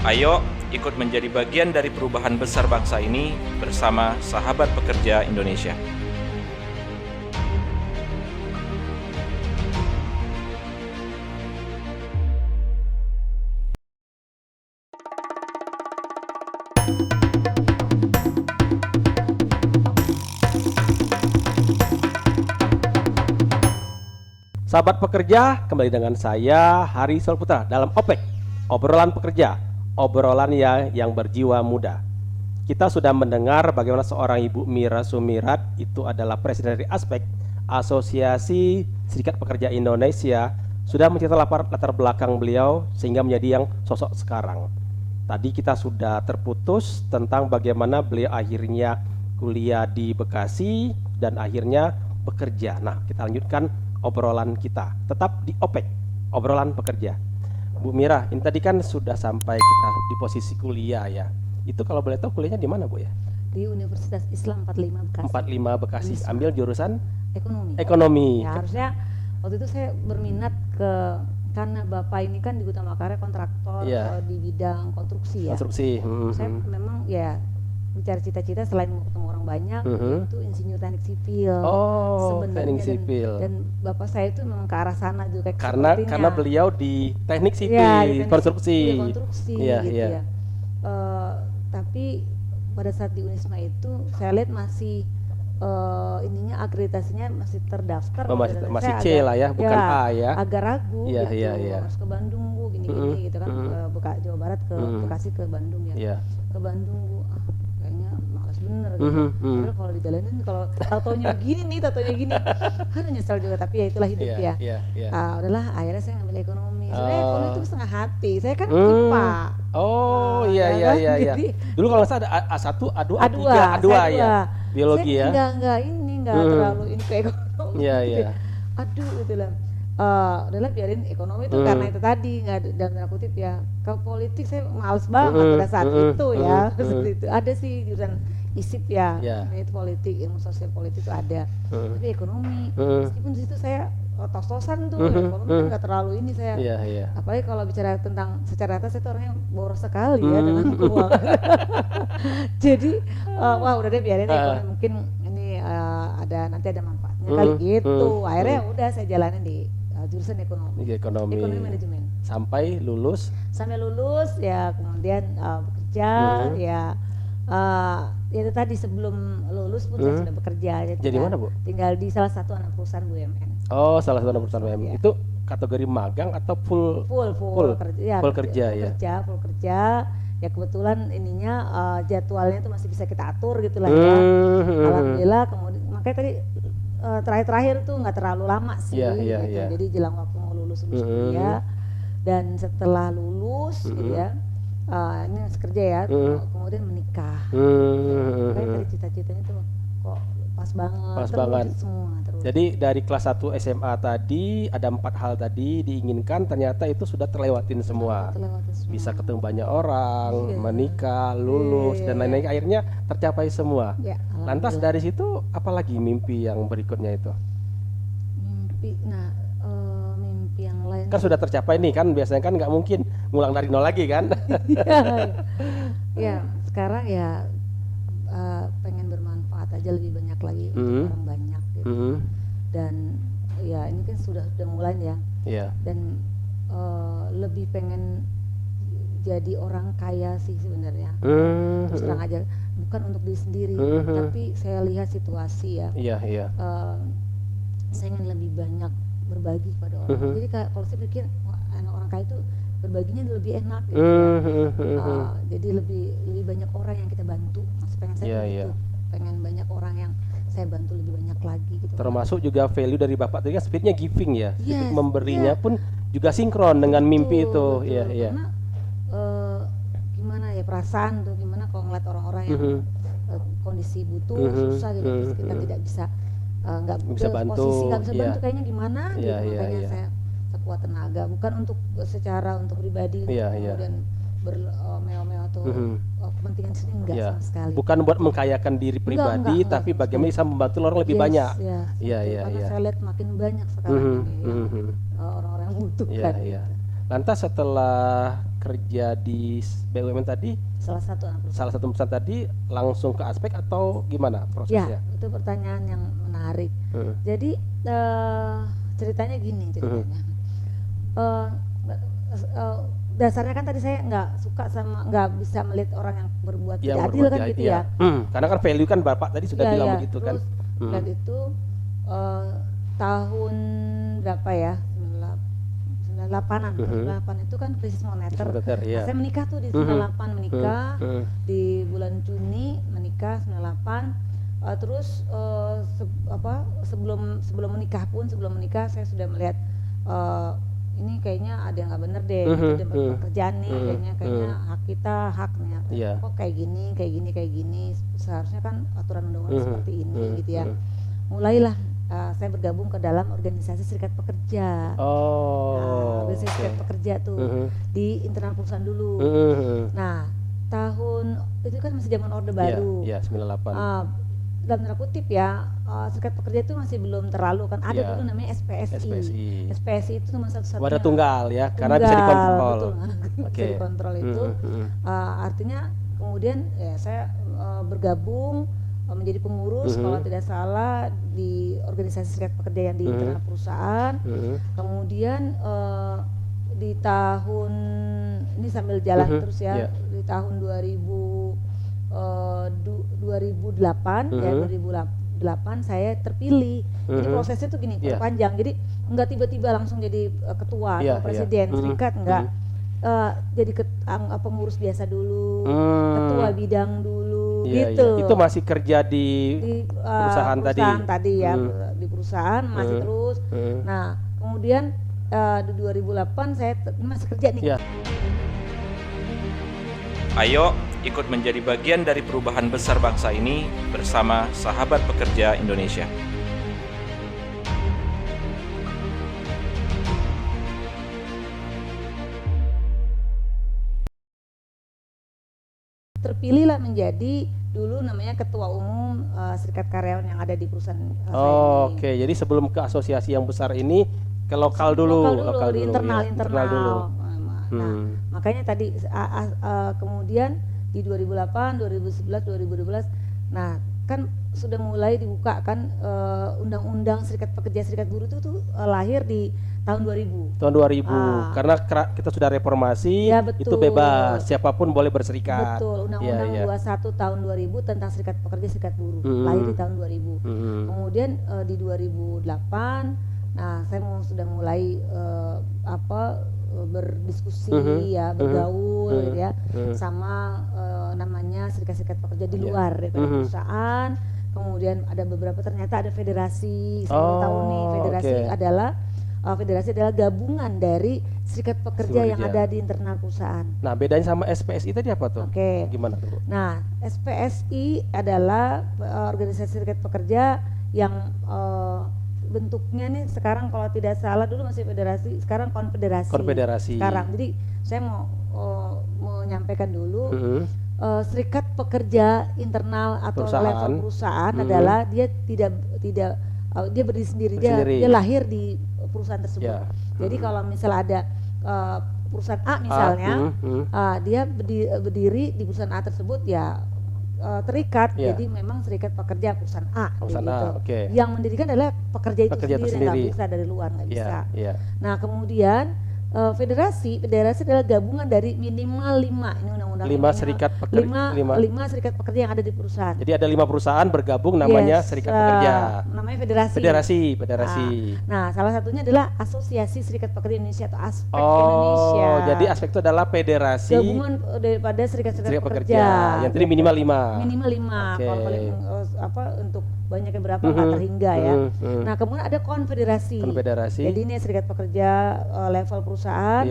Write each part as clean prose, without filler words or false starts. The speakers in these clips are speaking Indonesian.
Ayo ikut menjadi bagian dari perubahan besar bangsa ini bersama Sahabat Pekerja Indonesia. Sahabat pekerja, kembali dengan saya Hari Solputra dalam OPEK, obrolan pekerja, obrolan yang berjiwa muda. Kita sudah mendengar bagaimana seorang Ibu Mira Sumirat itu adalah presiden dari ASPEK, Asosiasi Serikat Pekerja Indonesia, sudah menceritakan latar belakang beliau sehingga menjadi yang sosok sekarang. Tadi kita sudah terputus tentang bagaimana beliau akhirnya kuliah di Bekasi dan akhirnya bekerja. Nah, kita lanjutkan obrolan kita, tetap di OPEK, obrolan pekerja. Bu Mira, ini tadi kan sudah sampai kita di posisi kuliah ya. Itu kalau boleh tahu kuliahnya di mana Bu ya? Di Universitas Islam 45 Bekasi. 45 Bekasi, ambil jurusan Ekonomi. ekonomi. Ya, harusnya waktu itu saya berminat karena Bapak ini kan di Utama Karya kontraktor di bidang konstruksi ya. Konstruksi. Saya memang ya bicara cita-cita selain mau ketemu orang banyak itu insinyur teknik sipil. Oh, teknik sebenarnya sipil. Dan Bapak saya itu memang ke arah sana juga Karena beliau di teknik sipil, ya, konstruksi. Konstruksi Iya, gitu iya. ya. Tapi pada saat di Unisma itu saya lihat masih ininya akreditasinya masih terdaftar. Oh, masih C lah ya, bukan A ya. Agak ragu Iya, gitu. iya. Harus ke Bandung Bu, gini-gini gitu kan. Jawa Barat ke Bekasi ke Bandung ya. Iya. Ke Bandung Bu, kayaknya males bener gitu. Padahal kalau dijalanin kalau tatonya gini kan nyesel juga, tapi ya itulah hidup ya. Udahlah akhirnya saya ngambil ekonomi. Sebenarnya ekonomi itu setengah hati. Saya kan IPA. Oh iya. Jadi, dulu kalau nggak salah ada A1, A2, A3, A2 ya. Biologi saya ya. Enggak terlalu ini ke ekonomi. Iya. Aduh gitu lah. Udahlah biarin ekonomi itu karena itu tadi nggak ada dalam tanda kutip ya. Ke politik saya males banget pada saat itu ya. Seperti itu. Ada sih jurusan ISIP ya. Itu politik, ilmu sosial politik itu ada. Tapi ekonomi, meskipun di situ saya tos-tosan tuh, ekonomi kan nggak terlalu ini saya. Iya. Apalagi kalau bicara tentang secara atas itu orangnya boros sekali ya dengan keuangan. Jadi wah udah deh biarin ekonomi, mungkin ini nanti ada manfaatnya kali gitu. Akhirnya udah saya jalanin di jurusan ekonomi manajemen. Sampai lulus ya, kemudian bekerja ya. Itu tadi sebelum lulus pun saya sudah bekerja. Jadi mana Bu? Tinggal di salah satu anak perusahaan BUMN. Oh, salah satu anak perusahaan BUMN. Itu kategori magang atau full kerja ya? Full kerja. Ya kebetulan ininya jadwalnya itu masih bisa kita atur gitulah ya. Alhamdulillah. Kemudian makanya tadi terakhir tuh nggak terlalu lama sih. Gitu. Jadi jelang waktu mau lulus kuliah dan setelah lulus gitu ya. Ini kerja ya, kemudian menikah. Kayak dari cita-citanya tuh kok pas banget. Semua terus. Jadi dari kelas 1 SMA tadi ada 4 hal tadi diinginkan, ternyata itu sudah terlewatin semua. Bisa ketemu banyak orang, menikah, lulus dan lain-lain, akhirnya tercapai semua. Lantas dari situ apalagi mimpi yang berikutnya itu? Mimpi yang lain kan sudah tercapai nih kan, biasanya kan nggak mungkin ngulang dari nol lagi kan. ya sekarang ya pengen bermanfaat aja lebih banyak lagi untuk orang banyak gitu. Dan ya ini kan sudah mulai ya. Dan lebih pengen jadi orang kaya sih sebenarnya. Terus terang aja, bukan untuk diri sendiri, tapi saya lihat situasi ya. Saya ingin lebih banyak berbagi pada orang. Jadi kalau saya pikir orang kaya itu berbaginya lebih enak gitu jadi lebih banyak orang yang kita bantu. Pengen saya begitu. Pengen banyak orang yang saya bantu lebih banyak lagi gitu. Termasuk juga value dari Bapak tadi kan spiritnya giving ya. Memberinya pun juga sinkron dengan mimpi itu. Karena gimana ya perasaan tuh, gimana kalau ngeliat orang-orang yang kondisi butuh susah gitu, terus kita tidak bisa nggak bisa bantu, posisi nggak bisa bantu kayaknya gimana gitu. Makanya saya sekuat tenaga, bukan untuk secara untuk pribadi kemudian bermeo-meo atau kepentingan sendiri enggak sama sekali. Bukan buat mengkayakan diri pribadi, tapi bagaimana bisa membantu orang lebih banyak. Karena saya lihat makin banyak sekarang ini orang-orang yang butuh kan. Lantas setelah kerja di BUMN tadi, salah satu anak perusahaan. salah satu perusahaan tadi langsung ke aspek atau gimana prosesnya? Ya, itu pertanyaan yang menarik. Jadi ceritanya gini ceritanya. Dasarnya kan tadi saya nggak suka sama, nggak bisa melihat orang yang berbuat tidak adil kan gitu ya. Karena kan value kan Bapak tadi sudah bilang begitu kan. Dan itu tahun berapa ya? 98-an. 98 itu kan krisis moneter. Nah, saya menikah tuh di 98 menikah, di bulan Juni menikah 98. Terus sebelum menikah saya sudah melihat ini kayaknya ada yang nggak bener deh, gitu, pekerjaan nih kayaknya hak kita, hak nih, kok kayak gini, seharusnya kan aturan undang-undang seperti ini gitu ya. Mulailah saya bergabung ke dalam organisasi serikat pekerja. Organisasi serikat pekerja tuh di internal perusahaan dulu. Nah, tahun itu kan masih zaman Orde Baru. 98. Dalam tanda kutip ya, serikat pekerja itu masih belum terlalu kan ada dulu namanya SPSI. SPSI itu cuma satu-satunya wadah tunggal ya, karena bisa dikontrol. Betul, bisa dikontrol itu. Artinya kemudian ya saya bergabung menjadi pengurus kalau tidak salah di organisasi serikat pekerja yang di internal perusahaan. Kemudian di tahun ini sambil jalan terus ya, di tahun 2008 saya terpilih. Jadi prosesnya tuh gini, panjang. Jadi enggak tiba-tiba langsung jadi ketua atau presiden serikat, enggak. Jadi pengurus biasa dulu, ketua bidang dulu, gitu. Itu masih kerja di perusahaan tadi ya, di perusahaan masih terus. Nah, kemudian di 2008 saya masih kerja nih. Ayo ikut menjadi bagian dari perubahan besar bangsa ini bersama Sahabat Pekerja Indonesia. Terpilihlah menjadi dulu namanya ketua umum serikat karyawan yang ada di perusahaan saya Oke, jadi sebelum ke asosiasi yang besar ini ke lokal dulu, di internal dulu. Nah, makanya tadi kemudian di 2008, 2011, 2012, nah kan sudah mulai dibuka kan undang-undang serikat pekerja serikat buruh itu tuh lahir di tahun 2000. Tahun 2000. Karena kita sudah reformasi, itu bebas, siapapun boleh berserikat. Betul, Undang-Undang 21 tahun 2000 tentang serikat pekerja serikat buruh lahir di tahun 2000. Kemudian di 2008 nah saya sudah mulai berdiskusi bergaul gitu ya sama namanya serikat-serikat pekerja di luar daripada perusahaan. Kemudian ada beberapa, ternyata ada federasi. Saya tahu nih federasi adalah gabungan dari serikat pekerja yang ada di internal perusahaan. Nah, bedanya sama SPSI tadi apa tuh? Gimana tuh? Nah, SPSI adalah organisasi serikat pekerja yang bentuknya nih sekarang kalau tidak salah dulu masih federasi, sekarang konfederasi. Sekarang, jadi saya mau menyampaikan dulu serikat pekerja internal atau level perusahaan adalah dia tidak dia berdiri sendiri, dia lahir di perusahaan tersebut. Jadi kalau misalnya ada perusahaan A misalnya, dia berdiri di perusahaan A tersebut ya terikat, jadi memang serikat pekerja perusahaan A, yang mendirikan adalah pekerja itu sendiri, nggak bisa dari luar, nggak bisa. Nah kemudian federasi adalah gabungan dari minimal 5, ini undang-undang 5 serikat pekerja, 5 serikat pekerja yang ada di perusahaan. Jadi ada 5 perusahaan bergabung namanya serikat pekerja. Namanya federasi. Nah, salah satunya adalah Asosiasi Serikat Pekerja Indonesia atau ASPEK Indonesia. Jadi ASPEK itu adalah federasi gabungan daripada serikat-serikat pekerja. Yang tadi minimal 5. Minimal 5. Kalau paling untuk banyaknya berapa nggak terhingga ya. Nah, kemudian ada konfederasi. Jadi ini serikat pekerja level perusahaan,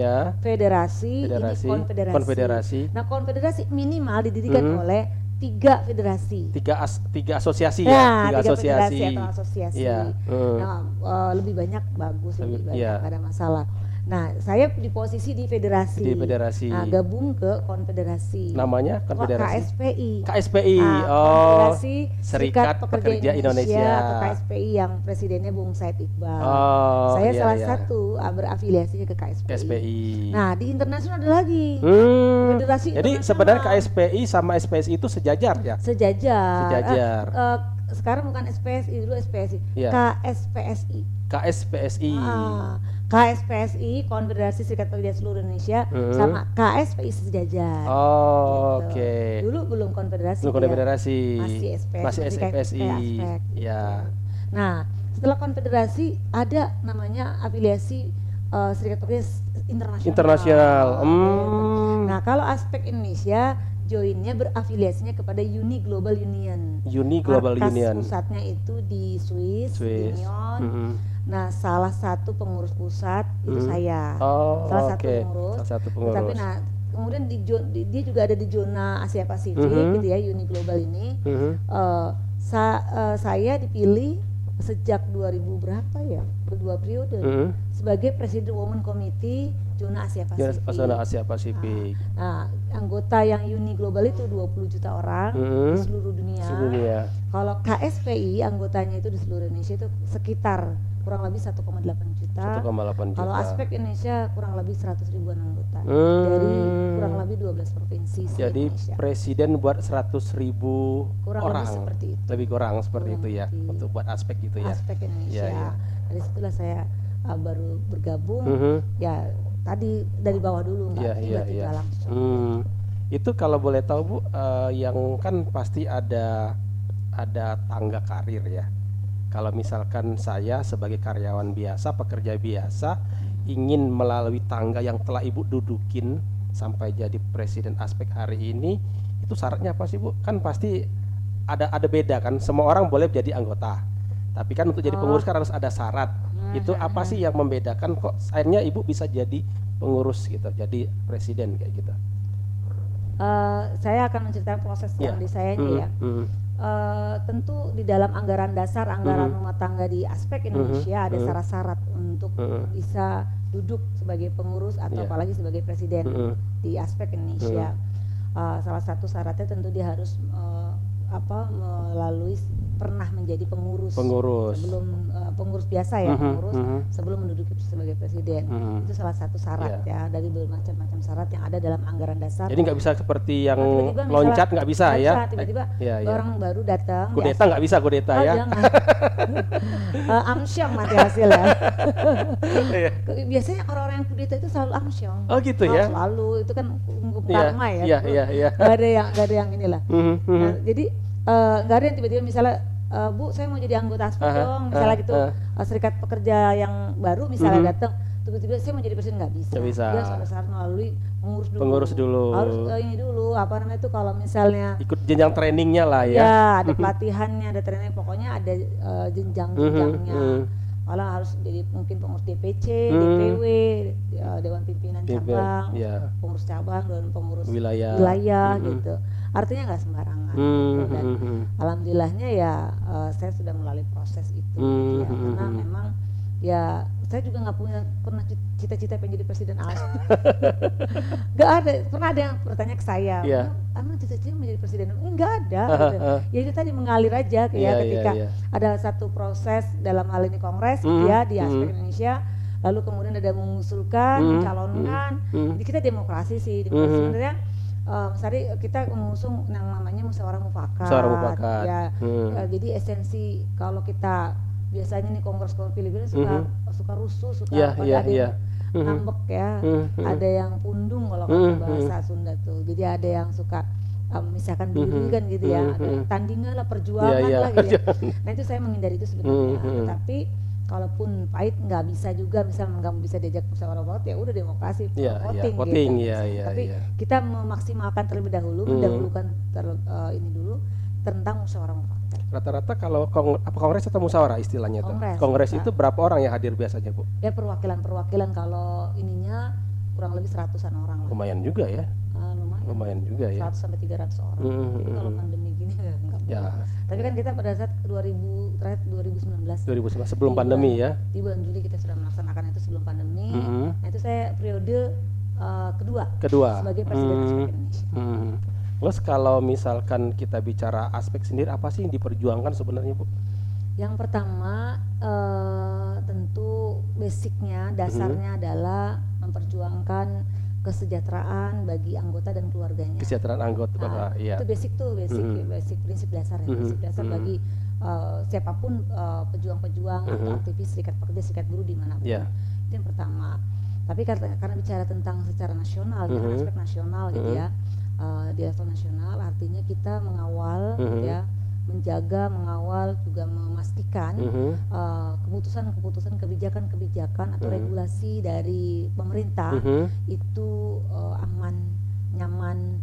federasi, ini konfederasi. Nah, konfederasi minimal didirikan oleh 3 federasi. 3 asosiasi ya. 3 asosiasi atau asosiasi. Nah, lebih banyak bagus, lebih banyak, nggak ada masalah. Nah, saya di posisi di federasi. Di federasi. Nah, gabung ke konfederasi. Namanya konfederasi? KSPI. KSPI. Konfederasi Serikat Pekerja Indonesia. Atau KSPI yang presidennya Bung Said Iqbal. Saya iya, salah iya. satu berafiliasinya ke KSPI. KSPI. Nah, di internasional ada lagi. Federasi Jadi internasional. sebenarnya KSPI sama SPSI itu sejajar ya? Sejajar. Sejajar. Sekarang bukan SPSI, dulu SPSI. Iya. KSPSI. KSPSI. KSPSI, Konfederasi Serikat Pekerja Seluruh Indonesia, sama KSPI sejajar. Gitu. Oke. Dulu belum konfederasi. Belum konfederasi. Masih SPSI. Masih SPSI. Aspek, Ya. Nah, setelah konfederasi ada namanya afiliasi Serikat Pekerja Internasional. Internasional. Nah, kalau aspek Indonesia joinnya berafiliasinya kepada Uni Global Union. Uni Global Markas Union. pusatnya itu di Swiss. Di Nyon. Nah, salah satu pengurus pusat itu saya. Salah satu pengurus. Salah satu pengurus. Tapi nah, kemudian dia juga ada di zona Asia Pasifik gitu ya, Uni Global ini. Saya dipilih sejak 2000 berapa ya? Kedua periode sebagai Presiden Women Committee zona Asia Pasifik. Zona Asia Pasifik. Nah, anggota yang Uni Global itu 20 juta orang di seluruh dunia. Kalau KSPI anggotanya itu di seluruh Indonesia itu sekitar kurang lebih 1,8 juta. 1,8 juta. Kalau aspek Indonesia kurang lebih 100 ribuan anggota dari kurang lebih 12 provinsi. Jadi Indonesia. presiden buat 100.000 kurang orang. lebih seperti itu. Lebih kurang seperti Kurang itu ya, lebih. untuk buat aspek gitu ya. Aspek Indonesia. Ya. Dari situlah saya baru bergabung. Ya tadi dari bawah dulu nggak tiba-tiba langsung. Itu kalau boleh tahu Bu, yang kan pasti ada tangga karir ya. Kalau misalkan saya sebagai karyawan biasa, pekerja biasa, ingin melalui tangga yang telah Ibu dudukin sampai jadi presiden aspek hari ini, itu syaratnya apa sih Bu? Kan pasti ada beda kan. Semua orang boleh jadi anggota, tapi kan untuk jadi pengurus kan harus ada syarat. Itu apa sih yang membedakan kok akhirnya Ibu bisa jadi pengurus gitu, jadi presiden kayak gitu? Saya akan menceritakan proses yang di saya ini ya. Tentu di dalam anggaran dasar, anggaran rumah tangga di aspek Indonesia ada syarat-syarat untuk bisa duduk sebagai pengurus atau apalagi sebagai presiden di aspek Indonesia. Salah satu syaratnya tentu dia harus melalui pernah menjadi pengurus sebelum pengurus biasa ya, pengurus sebelum menduduki sebagai presiden. Itu salah satu syarat ya dari bermacam-macam syarat yang ada dalam anggaran dasar. Jadi nggak bisa seperti yang Tiba-tiba loncat, nggak bisa ya? Tiba-tiba orang baru datang. Kudeta nggak bisa kudeta ya? Jangan. Amsyong mati hasil ya. Biasanya orang-orang yang kudeta itu selalu amsyong. Oh gitu ya? Selalu itu kan karma ya. Iya. Gak ada yang inilah. Nah, jadi nggak ada yang tiba-tiba misalnya Bu saya mau jadi anggota aspek dong misalnya gitu, serikat pekerja yang baru misalnya datang tiba-tiba saya mau jadi presiden, nggak bisa. Dia harus melalui pengurus dulu. Harus ini dulu apa namanya itu kalau misalnya ikut jenjang trainingnya lah ya. Ya ada pelatihannya, ada training, pokoknya ada jenjang-jenjangnya. Malah harus jadi mungkin pengurus DPC, DPW, Dewan Pimpinan Cabang, pengurus cabang dan pengurus wilayah gitu. Artinya nggak sembarangan. Dan alhamdulillahnya ya saya sudah melalui proses itu. Ya, karena memang ya saya juga nggak pernah cita-cita pengen jadi presiden ASPEK. Nggak ada, pernah ada yang bertanya ke saya, emang cita-cita menjadi presiden? Nggak ada. Gitu. Ya itu tadi mengalir aja ketika ada satu proses dalam hal ini kongres di aspek Indonesia, lalu kemudian ada mengusulkan, mencalonkan. Jadi kita demokrasi sih, sebenarnya. Misalnya kita mengusung yang namanya musyawarah mufakat. Ya, jadi esensi kalau kita biasanya nih kongres Filipina suka rusuh, suka ada yang ngambek ya, ada yang pundung kalau kata bahasa Sunda tuh. Jadi ada yang suka misalkan diri kan gitu ya, ada tandingan lah, perjuangan lah gitu ya. Nah itu saya menghindari itu sebenarnya. Tapi kalaupun pahit nggak bisa juga, misalnya nggak bisa diajak musyawarah mufakat, ya udah demokrasi, voting gitu. Tapi kita memaksimalkan terlebih dahulu, mendahulukan ini dulu tentang musyawarah mufakat. Rata-rata kalau kongres atau musyawarah istilahnya tuh? Kongres itu berapa orang yang hadir biasanya Bu? Ya perwakilan kalau ininya kurang lebih 100-an orang lah. Lumayan juga ya. Lumayan juga ya. 100 sampai 300 orang. Tapi kalau pandemi gini enggak. Ya. Tapi kan kita pada saat 2019 sebelum pandemi ya. Di bulan Juli kita sudah melaksanakan itu sebelum pandemi. Nah, itu saya periode kedua sebagai presiden Aspek Indonesia. Terus kalau misalkan kita bicara aspek sendiri, apa sih yang diperjuangkan sebenarnya, Bu? Yang pertama tentu basicnya, dasarnya adalah memperjuangkan kesejahteraan bagi anggota dan keluarganya. Kesejahteraan anggota, iya. Itu basic prinsip dasar ya, prinsip dasar bagi siapapun pejuang-pejuang atau aktivis serikat pekerja, serikat buruh dimanapun. Itu yang pertama. Tapi karena bicara tentang secara nasional, aspek nasional gitu ya, di level nasional artinya kita mengawal ya, menjaga, mengawal, juga memastikan keputusan-keputusan, kebijakan-kebijakan atau regulasi dari pemerintah itu aman, nyaman,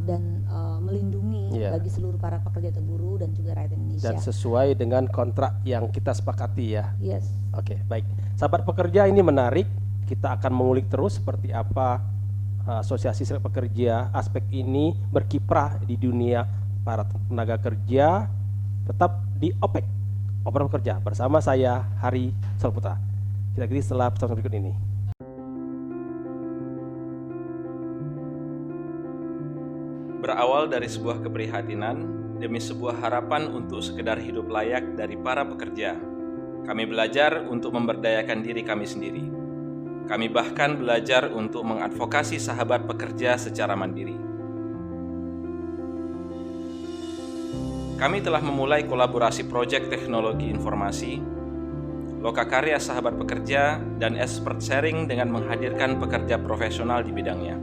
dan melindungi bagi seluruh para pekerja atau buruh dan juga rakyat Indonesia. Dan sesuai dengan kontrak yang kita sepakati ya. Yes. Oke, baik. Sahabat pekerja, ini menarik. Kita akan mengulik terus seperti apa Asosiasi Serikat Pekerja Aspek ini berkiprah di dunia para tenaga kerja. Tetap di OPEK, obrolan pekerja, bersama saya Hari Solputra. Kita ikuti setelah pesan berikut ini. Berawal dari sebuah keprihatinan demi sebuah harapan untuk sekedar hidup layak dari para pekerja, kami belajar untuk memberdayakan diri kami sendiri. Kami bahkan belajar untuk mengadvokasi sahabat pekerja secara mandiri. Kami telah memulai kolaborasi proyek teknologi informasi, lokakarya sahabat pekerja, dan expert sharing dengan menghadirkan pekerja profesional di bidangnya.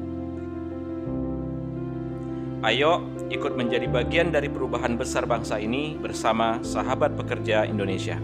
Ayo ikut menjadi bagian dari perubahan besar bangsa ini bersama sahabat pekerja Indonesia.